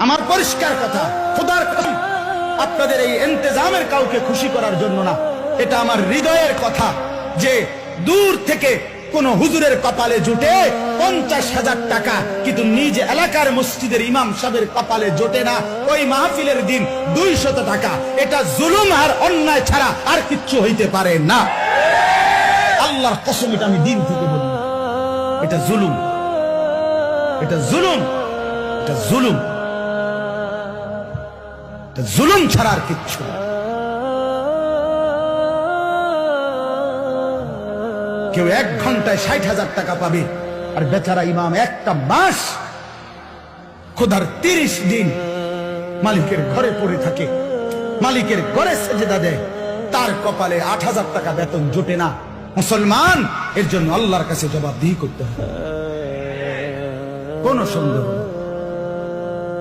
আমার পরিষ্কার কথা, খোদার কসম, আপনাদের এই ইন্তেজামের কাউকে খুশি করার জন্য না, এটা আমার হৃদয়ের কথা যে দূর থেকে কোন হুজুরের কপালে জুটে 50,000 টাকা, কিন্তু নিজ এলাকার মসজিদের ইমাম সাহেবের কপালে জোটে না ওই মাহফিলের দিন 200 টাকা। এটা জুলুম আর অন্যায় ছাড়া আর কিচ্ছু হইতে পারে না। আল্লাহর কসম, এটা আমি দিন থেকে বলি, এটা জুলুম, এটা জুলুম, এটা জুলুম, এটা জুলুম ছাড়া আর কিচ্ছু না। কেউ 1 ঘন্টায় 60,000 টাকা পাবে, আর বেচারা ইমাম একটা মাস খোদার 30 দিন মালিকের ঘরে পড়ে থাকে, মালিকের ঘরে সেজদা দেয়, তার কপালে 8,000 টাকা বেতন জোটে না। মুসলমান, এর জন্য আল্লাহর কাছে জবাবদিহি করতে হবে, কোনো সন্দেহ নেই।